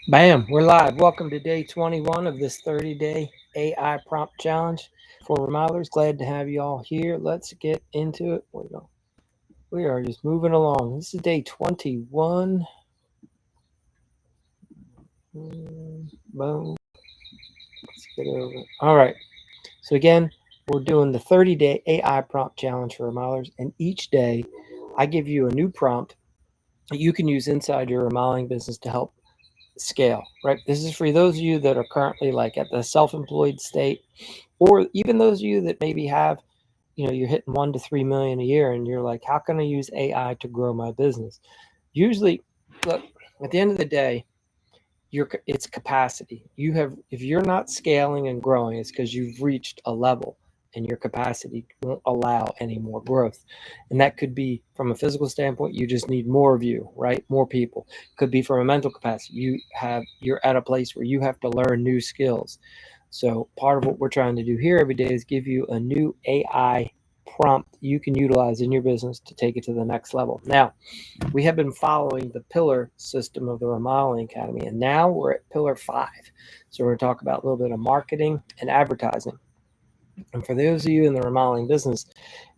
Bam, we're live. Welcome to day 21 of this 30-day AI prompt challenge for remodelers. Glad to have you all here. Let's get into it. We are just moving along. This is day 21. Boom. Let's get over it. All right. So again, we're doing the 30-day AI prompt challenge for remodelers. And each day I give you a new prompt that you can use inside your remodeling business to help scale, right? This is for those of you that are currently like at the self-employed state, or even those of you that maybe have, you're hitting 1 to 3 million a year and you're like, how can I use AI to grow my business? Usually, look, at the end of the day, it's capacity. If you're not scaling and growing, it's because you've reached a level and your capacity won't allow any more growth. And that could be from a physical standpoint, you just need more of you, right? More people. Could be from a mental capacity. You're at a place where you have to learn new skills. So part of what we're trying to do here every day is give you a new AI prompt you can utilize in your business to take it to the next level. Now, we have been following the pillar system of the Remodeling Academy, and now we're at pillar 5. So we're going to talk about a little bit of marketing and advertising. And for those of you in the remodeling business,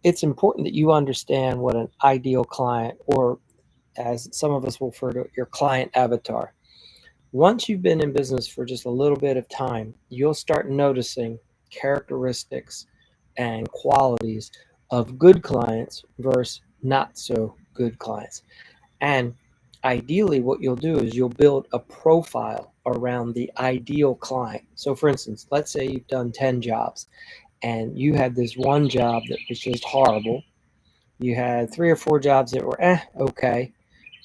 it's important that you understand what an ideal client, or as some of us will refer to, your client avatar. Once you've been in business for just a little bit of time, you'll start noticing characteristics and qualities of good clients versus not so good clients. And ideally, what you'll do is you'll build a profile around the ideal client. So, for instance, let's say you've done 10 jobs and you had this one job that was just horrible. You had 3 or 4 jobs that were okay,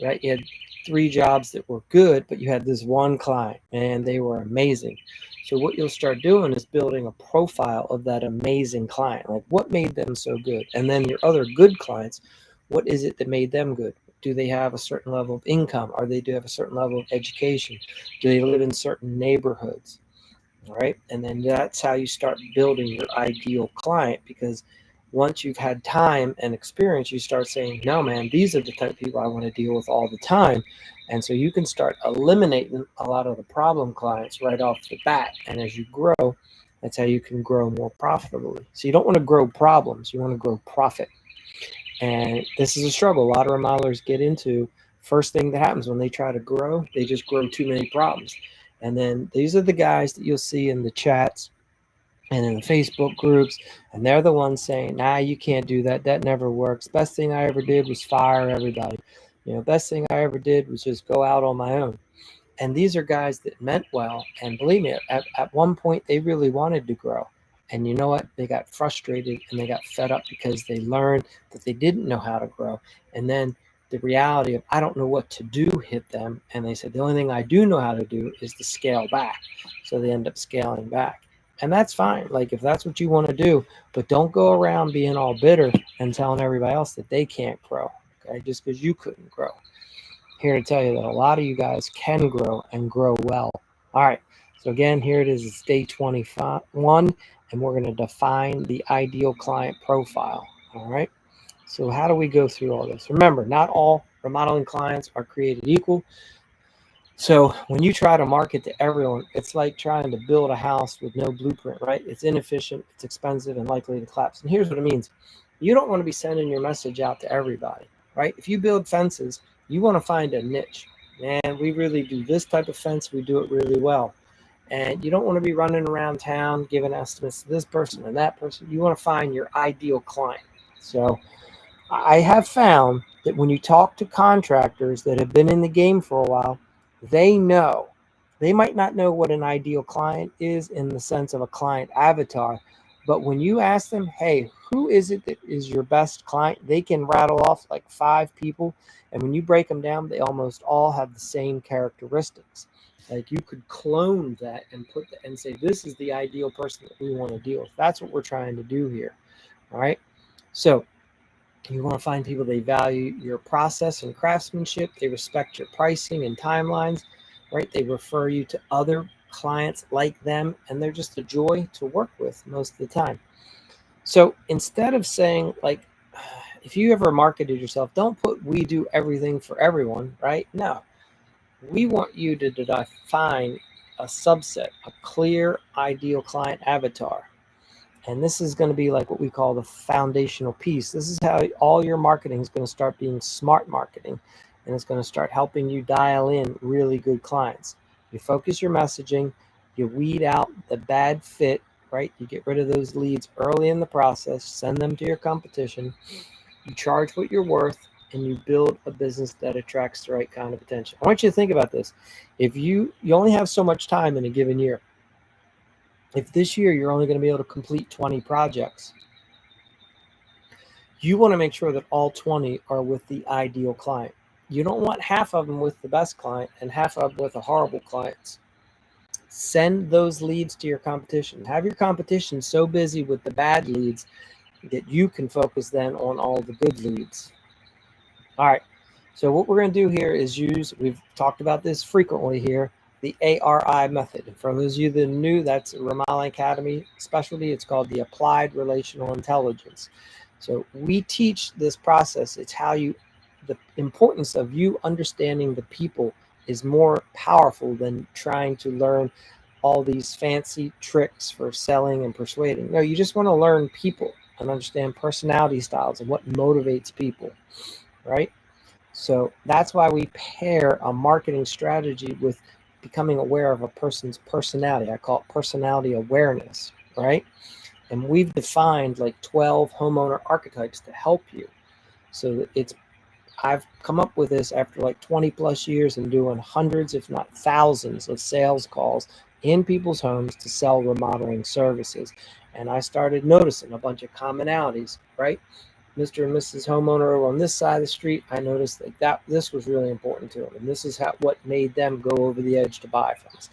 right? You had 3 jobs that were good, but you had this one client and they were amazing. So, what you'll start doing is building a profile of that amazing client. Like, what made them so good? And then your other good clients, what is it that made them good? Do they have a certain level of income? Or do have a certain level of education? Do they live in certain neighborhoods? All right. And then that's how you start building your ideal client, because once you've had time and experience, you start saying, no, man, these are the type of people I want to deal with all the time. And so you can start eliminating a lot of the problem clients right off the bat. And as you grow, that's how you can grow more profitably. So you don't want to grow problems, you want to grow profit. And this is a struggle a lot of remodelers get into. First thing that happens when they try to grow, they just grow too many problems. And then these are the guys that you'll see in the chats and in the Facebook groups, and they're the ones saying, nah, you can't do that. That never works. Best thing I ever did was fire everybody. Best thing I ever did was just go out on my own. And these are guys that meant well. And believe me, at one point, they really wanted to grow. And you know what? They got frustrated and they got fed up because they learned that they didn't know how to grow. And then the reality of, I don't know what to do, hit them. And they said, the only thing I do know how to do is to scale back. So they end up scaling back. And that's fine. Like, if that's what you want to do, but don't go around being all bitter and telling everybody else that they can't grow. Okay. Just because you couldn't grow. Here to tell you that a lot of you guys can grow and grow well. All right. So again, here it is. It's day 21, and we're going to define the ideal client profile. All right. So how do we go through all this? Remember, not all remodeling clients are created equal. So when you try to market to everyone, it's like trying to build a house with no blueprint, right? It's inefficient, it's expensive, and likely to collapse. And here's what it means. You don't want to be sending your message out to everybody, right? If you build fences, you want to find a niche. Man, we really do this type of fence. We do it really well. And you don't want to be running around town giving estimates to this person and that person. You want to find your ideal client. So I have found that when you talk to contractors that have been in the game for a while, they know. They might not know what an ideal client is in the sense of a client avatar, but when you ask them, hey, who is it that is your best client? They can rattle off like 5 people. And when you break them down, they almost all have the same characteristics. Like, you could clone that and and say, this is the ideal person that we want to deal with. That's what we're trying to do here. All right. So you want to find people, they value your process and craftsmanship. They respect your pricing and timelines, right? They refer you to other clients like them, and they're just a joy to work with most of the time. So instead of saying, like, if you ever marketed yourself, don't put we do everything for everyone, right? No. We want you to define a subset, a clear ideal client avatar. And this is going to be like what we call the foundational piece. This is how all your marketing is going to start being smart marketing. And it's going to start helping you dial in really good clients. You focus your messaging, you weed out the bad fit, right? You get rid of those leads early in the process, send them to your competition, you charge what you're worth, and you build a business that attracts the right kind of attention. I want you to think about this. If you only have so much time in a given year, if this year you're only going to be able to complete 20 projects, you want to make sure that all 20 are with the ideal client. You don't want half of them with the best client and half of them with the horrible clients. Send those leads to your competition. Have your competition so busy with the bad leads that you can focus then on all the good leads. All right. So what we're going to do here is we've talked about this frequently here, the ARI method. And for those of you that are new, that's Remodeling Academy specialty. It's called the Applied Relational Intelligence. So we teach this process. It's the importance of you understanding the people is more powerful than trying to learn all these fancy tricks for selling and persuading. No, you just want to learn people and understand personality styles and what motivates people, right? So that's why we pair a marketing strategy with becoming aware of a person's personality. I call it personality awareness, right? And we've defined like 12 homeowner archetypes to help you. So I've come up with this after like 20 plus years and doing hundreds, if not thousands, of sales calls in people's homes to sell remodeling services. And I started noticing a bunch of commonalities, right? Mr. and Mrs. homeowner over on this side of the street, I noticed that this was really important to them. And this is what made them go over the edge to buy from us.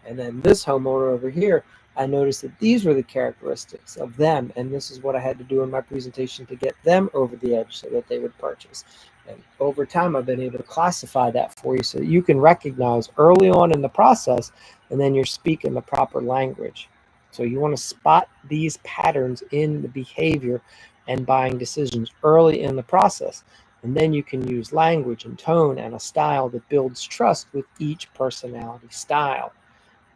And then this homeowner over here, I noticed that these were the characteristics of them. And this is what I had to do in my presentation to get them over the edge so that they would purchase. And over time, I've been able to classify that for you so that you can recognize early on in the process, and then you're speaking the proper language. So you want to spot these patterns in the behavior and buying decisions early in the process. And then you can use language and tone and a style that builds trust with each personality style,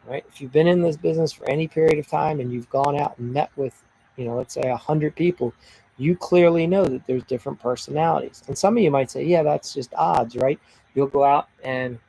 right? If you've been in this business for any period of time and you've gone out and met with, let's say 100 people, you clearly know that there's different personalities. And some of you might say, yeah, that's just odds, right? You'll go out and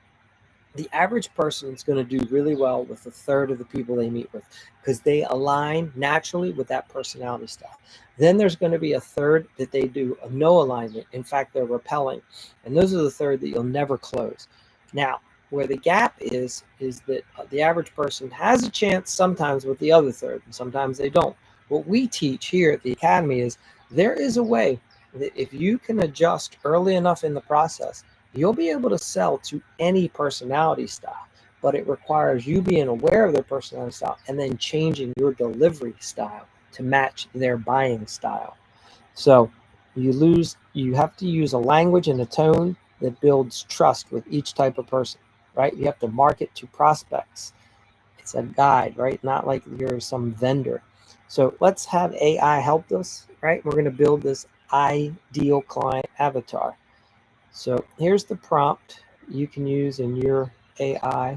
the average person is going to do really well with a third of the people they meet with because they align naturally with that personality style. Then there's going to be a third that they do a no alignment. In fact, they're repelling. And those are the third that you'll never close. Now, where the gap is that the average person has a chance sometimes with the other third, and sometimes they don't. What we teach here at the Academy is there is a way that if you can adjust early enough in the process, you'll be able to sell to any personality style, but it requires you being aware of their personality style and then changing your delivery style to match their buying style. So you have to use a language and a tone that builds trust with each type of person, right? You have to market to prospects. It's a guide, right? Not like you're some vendor. So let's have AI help us, right? We're going to build this ideal client avatar. So here's the prompt you can use in your AI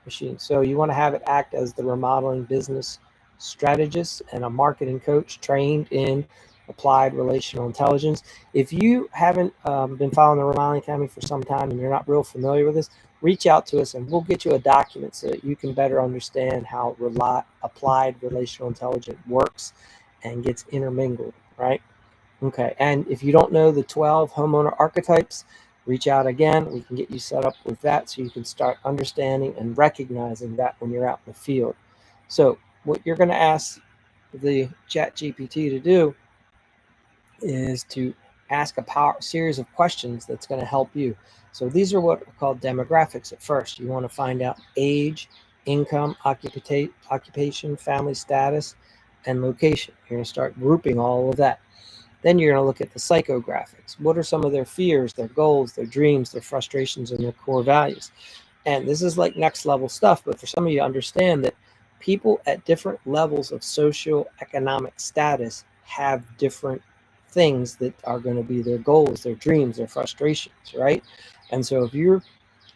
machine. So you want to have it act as the remodeling business strategist and a marketing coach trained in applied relational intelligence. If you haven't been following the Remodeling Academy for some time and you're not real familiar with this, reach out to us and we'll get you a document so that you can better understand how applied relational intelligence works and gets intermingled, right? Okay, and if you don't know the 12 homeowner archetypes, reach out again. We can get you set up with that so you can start understanding and recognizing that when you're out in the field. So what you're going to ask the ChatGPT to do is to ask a series of questions that's going to help you. So these are what are called demographics at first. You want to find out age, income, occupation, family status, and location. You're going to start grouping all of that. Then you're going to look at the psychographics. What are some of their fears, their goals, their dreams, their frustrations, and their core values? And this is like next level stuff, but for some of you, understand that people at different levels of socioeconomic status have different things that are going to be their goals, their dreams, their frustrations, right? And so if you're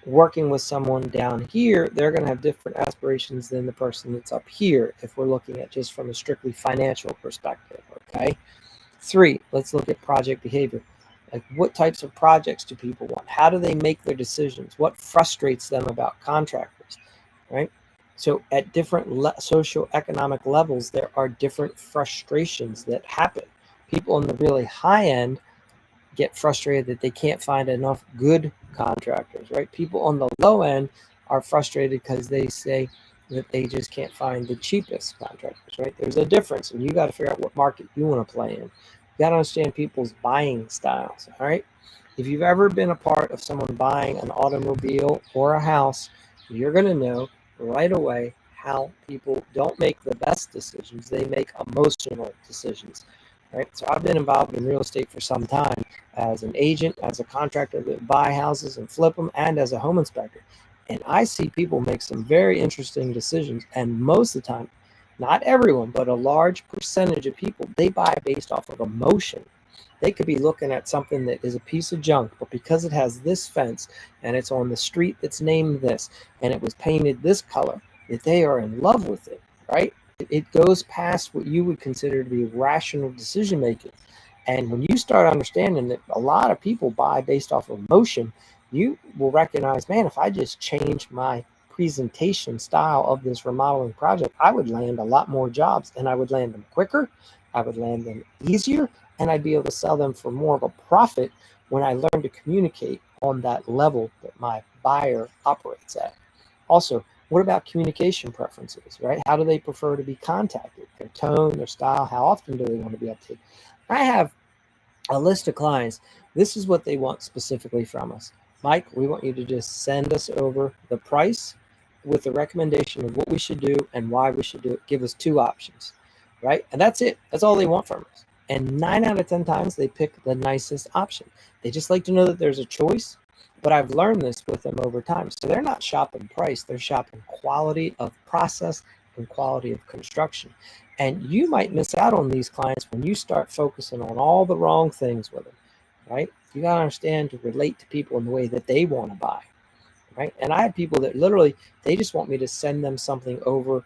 working with someone down here, they're going to have different aspirations than the person that's up here if we're looking at just from a strictly financial perspective, okay? 3, let's look at project behavior. Like, what types of projects do people want? How do they make their decisions? What frustrates them about contractors, right? So at different socioeconomic levels, there are different frustrations that happen. People on the really high end get frustrated that they can't find enough good contractors, right? People on the low end are frustrated because they say that they just can't find the cheapest contractors, right? There's a difference, and you got to figure out what market you want to play in. You got to understand people's buying styles, all right? If you've ever been a part of someone buying an automobile or a house, you're going to know right away how people don't make the best decisions. They make emotional decisions, right? So I've been involved in real estate for some time as an agent, as a contractor that buy houses and flip them, and as a home inspector. And I see people make some very interesting decisions. And most of the time, not everyone, but a large percentage of people, they buy based off of emotion. They could be looking at something that is a piece of junk, but because it has this fence and it's on the street that's named this, and it was painted this color, that they are in love with it, right? It goes past what you would consider to be rational decision making. And when you start understanding that a lot of people buy based off of emotion, you will recognize, man, if I just change my presentation style of this remodeling project, I would land a lot more jobs, and I would land them quicker, I would land them easier, and I'd be able to sell them for more of a profit when I learn to communicate on that level that my buyer operates at. Also, what about communication preferences, right? How do they prefer to be contacted? Their tone, their style, how often do they want to be updated? I have a list of clients. This is what they want specifically from us. Mike, we want you to just send us over the price with the recommendation of what we should do and why we should do it. Give us 2 options, right? And that's it. That's all they want from us. And 9 out of 10 times they pick the nicest option. They just like to know that there's a choice. But I've learned this with them over time. So they're not shopping price, they're shopping quality of process and quality of construction. And you might miss out on these clients when you start focusing on all the wrong things with them, right? You got to understand to relate to people in the way that they want to buy, right? And I have people that literally, they just want me to send them something over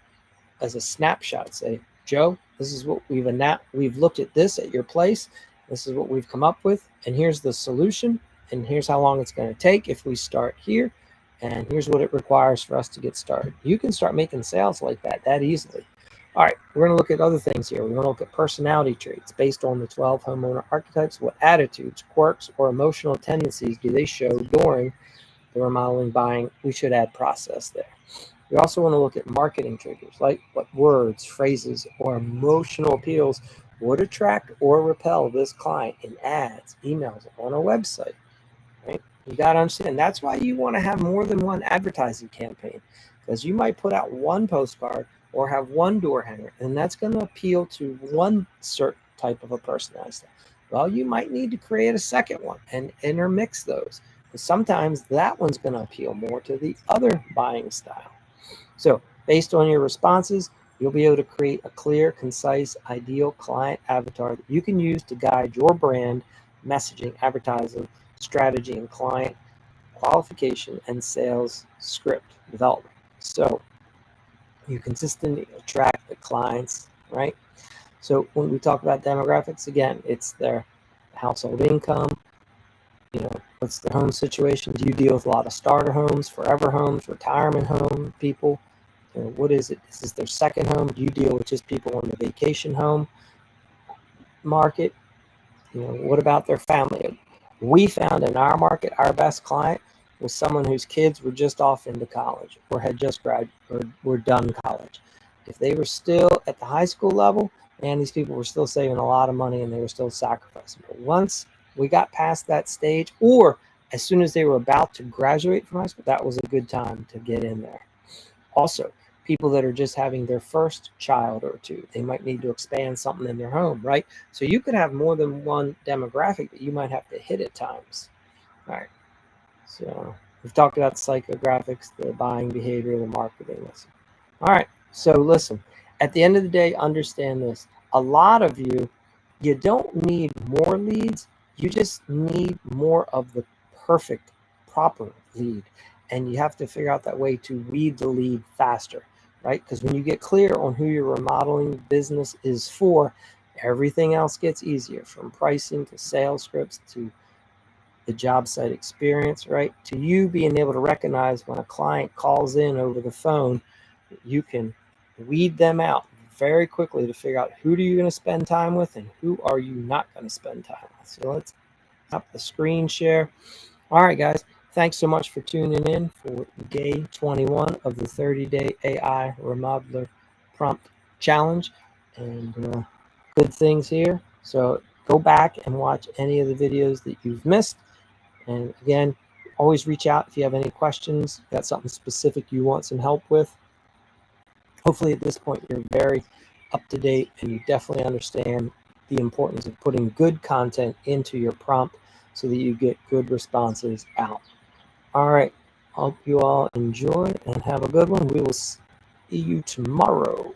as a snapshot. Say, Joe, this is what we've looked at this at your place. This is what we've come up with. And here's the solution. And here's how long it's going to take if we start here. And here's what it requires for us to get started. You can start making sales like that easily. All right, we're going to look at other things here. We're going to look at personality traits based on the 12 homeowner archetypes. What attitudes, quirks, or emotional tendencies do they show during the remodeling buying? We should add process there. We also want to look at marketing triggers, like what words, phrases, or emotional appeals would attract or repel this client in ads, emails, on a website, right? You got to understand, that's why you want to have more than one advertising campaign, because you might put out one postcard or have one door hanger, and that's going to appeal to one certain type of a personality. Well, you might need to create a second one and intermix those, because sometimes that one's going to appeal more to the other buying style. So based on your responses, you'll be able to create a clear, concise, ideal client avatar that you can use to guide your brand, messaging, advertising, strategy, and client qualification and sales script development. So you consistently attract the clients, right? So when we talk about demographics, again, it's their household income, what's their home situation? Do you deal with a lot of starter homes, forever homes, retirement home people? What is it? Is this their second home? Do you deal with just people in the vacation home market? What about their family? We found in our market, our best client was someone whose kids were just off into college or had just graduated or were done college. If they were still at the high school level, and these people were still saving a lot of money and they were still sacrificing. But once we got past that stage, or as soon as they were about to graduate from high school, that was a good time to get in there. Also, people that are just having their first child or two, they might need to expand something in their home, right? So you could have more than one demographic that you might have to hit at times. All right. So we've talked about the psychographics, the buying behavior, the marketing. All right. So listen, at the end of the day, understand this. A lot of you don't need more leads. You just need more of the perfect, proper lead. and you have to figure out that way to weed the lead faster, right? Because when you get clear on who your remodeling business is for, everything else gets easier, from pricing to sales scripts to the job site experience, right? To you being able to recognize when a client calls in over the phone, you can weed them out very quickly to figure out who are you going to spend time with and who are you not going to spend time with. So let's stop the screen share. All right, guys. Thanks so much for tuning in for day 21 of the 30-day AI Remodeler Prompt Challenge. And good things here. So go back and watch any of the videos that you've missed. And again, always reach out if you have any questions, got something specific you want some help with. Hopefully at this point you're very up to date and you definitely understand the importance of putting good content into your prompt so that you get good responses out. All right. Hope you all enjoy and have a good one. We will see you tomorrow.